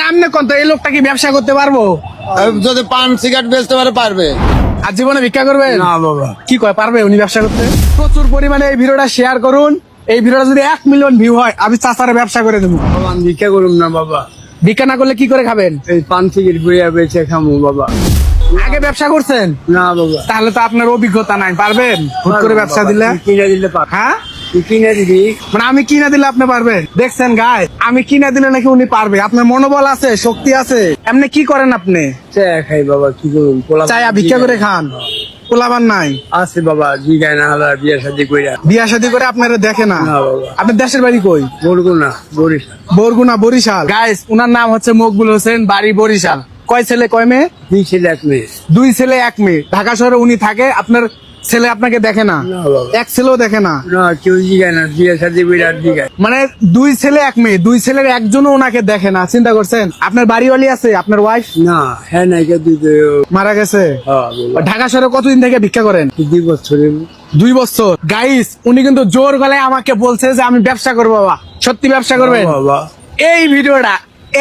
আপনি কোন তো এই লোকটা কি ব্যবসা করতে পারবো? যদি পান সিগারেট বেচতে পারবে। আর জীবনে ভিক্ষা করবেন না বাবা। কি কয় পারবে উনি ব্যবসা করতে? প্রচুর পরিমাণে এই ভিডিওটা শেয়ার করুন। এই ভিডিওটা যদি 1 মিলিয়ন ভিউ হয় আমি চাচারে ব্যবসা করে দেবো। বাবা আমি ভিক্ষা করুম না বাবা, ভিক্ষা না করলে কি করে খাবেন? এই পান সিগারেট বইয়া বেচে খামু বাবা। আগে ব্যবসা করছেন? না বাবা। তাহলে তো আপনার অভিজ্ঞতা নাই, পারবেন হুট করে ব্যবসা দিলে? কিনে দিলে পার। হ্যাঁ তুই কিনে দিবি। মানে আমি কিনা দিলে আপনি পারবেন? দেখছেন গাই, আমি কিনা দিলে নাকি উনি পারবে। আপনার মনোবল আছে, শক্তি আছে। এমনি কি করেন আপনি? চা খাই বাবা, কি করুন? চাই ভিক্ষা করে খান, পোলাবার নাই? আছে বাবা, জিগায় না হালা বিয়া শাদি কইরা। বিয়া শাদী করে আপনারা দেখে না? না বাবা। আপনার দেশের বাড়ি কই? বরগুনা বরিশাল। বরগুনা বরিশাল। গাইস উনার নাম হচ্ছে মকবুল হোসেন, বাড়ি বরিশাল। কয় ছেলে কয় মেয়ে? 2 ছেলে 1 মেয়ে। 2 ছেলে 1 মেয়ে। ঢাকা শহরে উনি থাকে, আপনার ছেলে আপনাকে দেখে না? না বাবা। 1 ছেলেও দেখে না? না কেউ জিগায় না, বিয়া শাদি কইরা জিগায়। মানে 2 ছেলে 1 মেয়ে, 2 ছেলের একজনও ওনাকে দেখে না। চিন্তা করছেন? আপনার বাড়িওয়ালি আছে? আপনার ওয়াইফ না হ্যাঁ নাই কে দিতে। মারা গেছে? হ্যাঁ বাবা। ঢাকা শহরে কতদিন থেকে ভিক্ষা করেন? 2 বছরের। 2 বছর। গাইস উনি কিন্তু জোর গলায় আমাকে বলছে যে আমি ব্যবসা করবো। বাবা সত্যি ব্যবসা করবেন? বাবা এই ভিডিওটা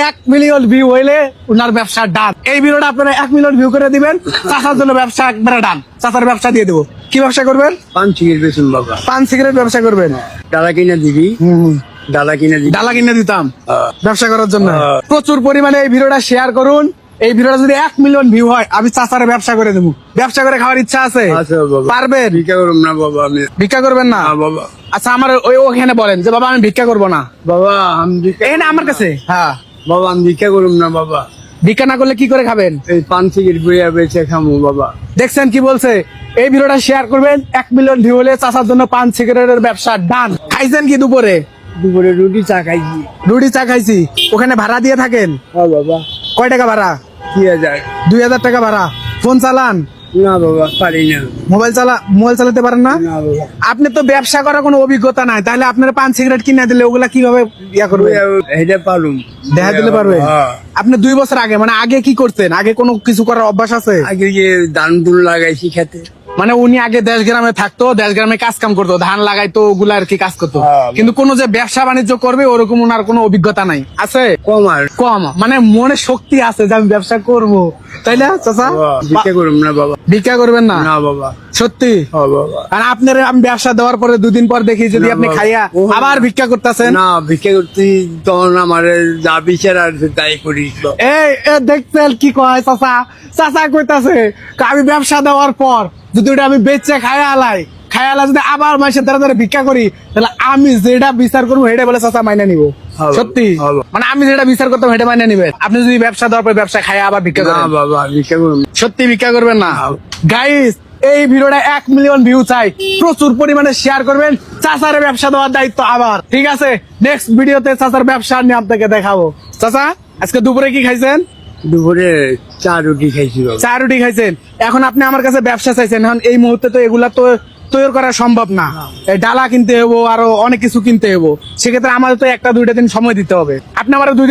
1 মিলিয়ন ভিউ হইলে উনার ব্যবসা ডান। এই ভিডিওটা আপনারা 1 মিলিয়ন ভিউ করে দিবেন, চাচার জন্য ব্যবসা একবারে ডান। চাচার ব্যবসা দিয়ে দেবো। কি ব্যবসা করবেন? পান সিগারেট বেচুন বাবা। পান সিগারেট ব্যবসা করবেন? ডালা কিনা দিবি। ডালা কিনা দিবি। ডালা কিনে দিতাম হ্যাঁ। ব্যবসা করার জন্য। হ্যাঁ। প্রচুর পরিমাণে এই ভিডিওটা শেয়ার করুন। এই ভিডিওটা যদি 1 মিলিয়ন ভিউ হয় আমি চাচারে ব্যবসা করে দেবো। ব্যবসা করে খাওয়ার ইচ্ছা আছে? আছে বাবা। পারবেন? ভিক্ষা করুম না বাবা আমি। ভিক্ষা করবেন না? না বাবা। আচ্ছা আমার ওখানে বলেন যে বাবা আমি ভিক্ষা করবো না। বাবা আমি ভিক্ষা এই না আমার কাছে। হ্যাঁ বাবা আমি ভিক্ষা করুম না বাবা। ভিক্ষা না করলে কি করে খাবেন? এই পান সিগারেট বইয়া বেচে খামু বাবা। দেখছেন কি বলছে? এই ভিডিওটা শেয়ার করবেন, 1 মিলিয়ন ভিউ হলে চাচার জন্য পান সিগারেটের ব্যবসা ডান। খাইছেন কি দুপুরে? দুপুরে রুটি চা খাইছি। রুটি চা খাইছি। ওখানে ভাড়া দিয়ে থাকেন? হ্যাঁ বাবা। কয় টাকা ভাড়া? 3000। 2000 টাকা ভাড়া। ফোন চালান? না বাবা পারি না। মোবাইল চালাতে পারেন না? না বাবা। আপনি তো ব্যবসা করার কোনো অভিজ্ঞতা নাই, তাহলে আপনার পান সিগারেট কিনে দিলে ওগুলা কিভাবে ইয়া করবে? এটা পারুম। দেখা দিলে পারবে? হ্যাঁ। আপনি 2 বছর আগে, মানে আগে কি করতেন? আগে কোনো কিছু করার অভ্যাস আছে? আগে যে ধান দুল লাগাইছি খেতে। মানে উনি আগে দেশ গ্রামে থাকতো, দেশ গ্রামে কাজ কাম করতো, ধান লাগাইতো, ওগুলা আর কি কাজ করতো। হ্যাঁ। কিন্তু কোনো যে ব্যবসা বাণিজ্য করবে ওরকম ওনার কোনো অভিজ্ঞতা নাই। আছে? কম আর। কম। মানে মনে শক্তি আছে যে আমি ব্যবসা করব, তাই না চাচা? ভিক্ষা করুম না বাবা। ভিক্ষা করবেন না? না বাবা। সত্যি? হ্যাঁ বাবা। আর আপনার আমি ব্যবসা দেওয়ার পরে 2 দিন পর দেখি যদি না আপনি বাবা। খাইয়া ও আবার ভিক্ষা করতেছেন। না ভিক্ষা করতে তখন আমার যা বিচার আর তাই করি। এই দেখছেন কি কয় চাচা? চাচা কইতাছে আমি ব্যবসা দেওয়ার পর যদি ওটা আমি বেচে খায়া যদি আবার মাসে তারা ভিক্ষা করি, তাহলে আমি যেটা বিচার করবো সেটা বলে চাচা মাইনে নিব। হ্যাঁ, সত্যি? হ্যাঁ। মানে আমি যেটা বিচার করতাম সেটা মাইনে নিবেন? আপনি যদি ব্যবসা দেওয়ার পর ব্যবসা খায়া আবার ভিক্ষা না করেন? বাবা ভিক্ষা করুম। সত্যি ভিক্ষা করবেন না? হ্যাঁ। গাইস এই ভিডিওটা 1 মিলিয়ন ভিউ চাই, প্রচুর পরিমাণে শেয়ার করবেন। চাচারে ব্যবসা দেওয়ার দায়িত্ব আবার। ঠিক আছে, নেক্সট ভিডিওতে চাচার ব্যবসা নিয়ে আপনাকে দেখাবো। চাচা আজকে দুপুরে কি খাইছেন? দুপুরে 4 রুটি খাইছি বাবা। 4 রুটি খাইছেন। এখন আপনি আমার কাছে ব্যবসা চাইছেন, এখন এই মুহূর্তে তো এগুলা তো তৈরি করা সম্ভব না। এই ডালা কিনতে হবো, আরো অনেক কিছু কিনতে হবো। সেক্ষেত্রে আমাদের তো 1-2 দিন সময় দিতে হবে। আপনি আবার 2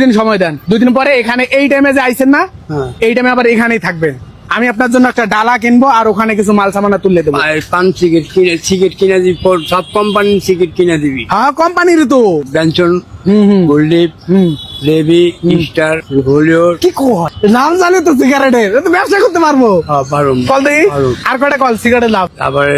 দিন সময় দেন। 2 দিন পরে এখানে এই টাইমে যে আইছেন না, হ্যাঁ। এই টাইমে আবার এখানেই থাকবেন। আমি আপনার জন্য একটা ডালা কিনবো আর ওখানে কিছু মাল সামানা তুলে দেবো। আর পান সিগারেট কিনা দিবি। সব কোম্পানির সিগারেট কিনা দিবি। হ্যাঁ কোম্পানির তো। বেনসন, হুম। গোল্ডিপ, লেবি, স্টার, হোলিওর। কি কয় নাম জানে তো সিগারেটের, তো ব্যবসা করতে পারবো। হ্যাঁ পারুম। কল দেই পারুম। আর কয়টা কল সিগারেটের লাভ। তারপরে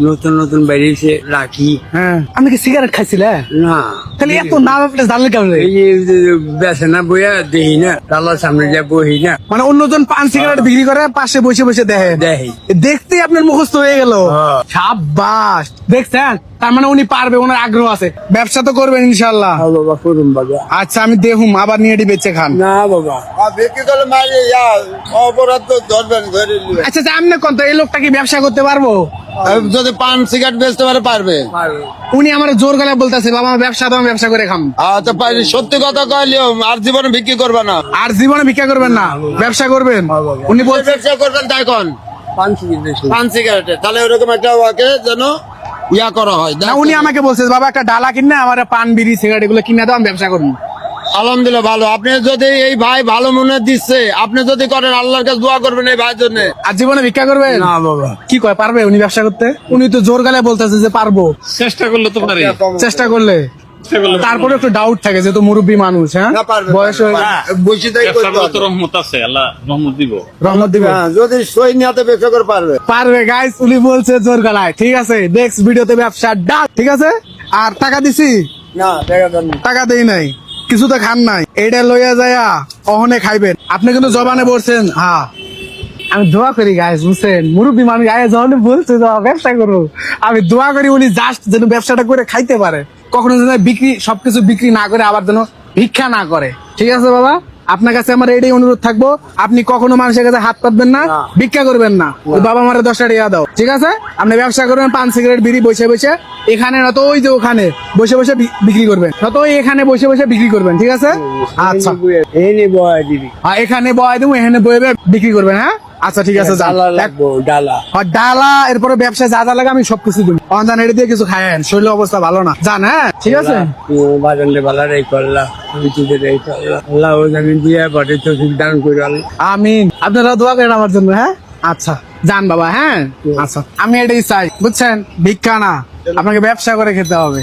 নতুন নতুন বেরিয়েছে রাখি। হ্যাঁ আপনি কি সিগারেট খাইছিলেন? না তাহলে এত নাম আপনি জানলেন কেমন? এই যে বেছে না বইয়া দেখি না, তালার সামনে যা বহি না। মানে অন্যজন পান সিগারেট বিক্রি করে পাশে বসে বসে দেখে, দেখি। দেখতেই আপনার মুখস্থ হয়ে গেল। হ্যাঁ। সাব্বাস, দেখছেন? তার মানে উনি পারবে, ওনার আগ্রহ আছে। ব্যবসা তো করবেন ইনশাল্লাহ। হ্যাঁ বাবা করুম বাবা। আচ্ছা আমি দেখুম আবার নিয়ে বেচে খান। না বাবা বিক্রি করলে মারি অপরাধ তো ধরবেন ধরে নিবে। আচ্ছা আপনি কোন তো এই লোকটা কি ব্যবসা করতে পারবো? যদি পান সিগারেট বেচতে পারবে। উনি আমার জোর গলায় বলতেছে বাবা আমার ব্যবসা দাও, আমি ব্যবসা করে খাম। আচ্ছা পারি, সত্যি কথা কইলিও আর জীবনে বিক্রি করবে না। আর জীবনে ভিক্ষা করবেন না, ব্যবসা করবেন। উনি বলছে ব্যবসা করবেন তাই কোন পান সিগারেটে, তাহলে ওরকম একটা ওকে যেন ইয়া করা হয়। না, উনি আমাকে বলছে বাবা একটা ডালা কিনে আমার পান বিড়ি সিগারেট এগুলো কিনে দাও, আমি ব্যবসা করবো। আলহামদুলিল্লাহ ভালো। আপনি যদি এই ভাই ভালো মনে দিচ্ছে, আপনি যদি করেন আল্লাহর কাছে দোয়া করবেন এই ভাইয়ের জন্য। আর জীবনে ভিক্ষা করবেন? না বাবা। কি কয় পারবে উনি ব্যবসা করতে? উনি তো জোর গালে বলতেছে যে পারবো। চেষ্টা করলে তো পারি। চেষ্টা করলে তারপরে একটু ডাউট থাকে যেহেতু মুরব্বী মানুষ, হ্যাঁ না পারবে বয়স হয়ে বসে থেকে করতে ব্যবসার তো হবে। রহমত আছে, আল্লাহ রহমত দিব। রহমত দিবে। হ্যাঁ, যদি সই নিয়ে ব্যবসা করে পারবে। পারবে গাইস, উনি বলছে জোর গলায়। ঠিক আছে, নেক্সট ভিডিওতে ব্যবসা ডাক। ঠিক আছে, আর টাকা দিছি? না দেখা যান না। টাকা দেই নাই, কিছু তো খান নাই, এটা লইয়া যায়া অহনে খাইবেন। আপনি কিন্তু জবানে বলছেন হ্যাঁ। আমি দোয়া করি গাইস, বুঝছেন মুরব্বী মানুষ আয় যখন বলছে যে ব্যবসা করো, আমি দোয়া করি উনি জাস্ট যেন ব্যবসাটা করে খাইতে পারে, কখনো যেন বিক্রি সবকিছু বিক্রি না করে আবার যেন ভিক্ষা না করে। ঠিক আছে বাবা, আপনার কাছে আমার এটাই অনুরোধ থাকবো, আপনি কখনো মানুষের কাছে হাত পাতবেন না, না। ভিক্ষা করবেন না। ওই বাবা মারে 10টা টাকা দাও। ঠিক আছে, আপনি ব্যবসা করবেন পান সিগারেট বিড়ি বসে বসে, এখানে না তো ওই যে ওখানে বসে বসে বিক্রি করবেন, না তো ওই এখানে বসে বসে বিক্রি করবেন। ঠিক আছে, আচ্ছা এই নিব দিবি। এখানে বয় দেবো, এখানে বয়ে বিক্রি করবেন। হ্যাঁ আচ্ছা ঠিক আছে, যান। ডালা লাগবো, ডালা। আর ডালা এরপরে ব্যবসায় যা যা লাগে আমি সবকিছু দিই। অনজান এটা দিয়ে কিছু খায়েন, শরীরের অবস্থা ভালো না, জান। হ্যাঁ ঠিক আছে, বাজারে বালা রে করলা, আমি তুই রে করলা। আল্লাহ ও জামিন দিয়ে বাড়ি তো দান করে আল্লাহ। আমিন। আপনারা দোয়া করেন আমার জন্য। হ্যাঁ আচ্ছা যান বাবা। হ্যাঁ আচ্ছা, আমি এটাই চাই, বুঝছেন, ভিক্ষা না, আপনাকে ব্যবসা করে খেতে হবে।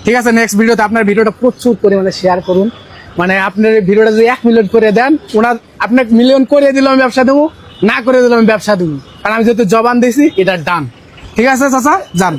ঠিক আছে, নেক্সট ভিডিওতে আপনার ভিডিওটা প্রচুর পরিমাণে শেয়ার করুন। মানে আপনার এই ভিডিওটা যদি 1 মিলিয়ন করে দেন, ওনার আপনাকে মিলিয়ন করে দিলে আমি ব্যবসা দেবো, না করে দিলে আমি ব্যবসা দেবো, কারণ আমি যেহেতু জবান দিয়েছি এটা ডান। ঠিক আছে চাচা, যান।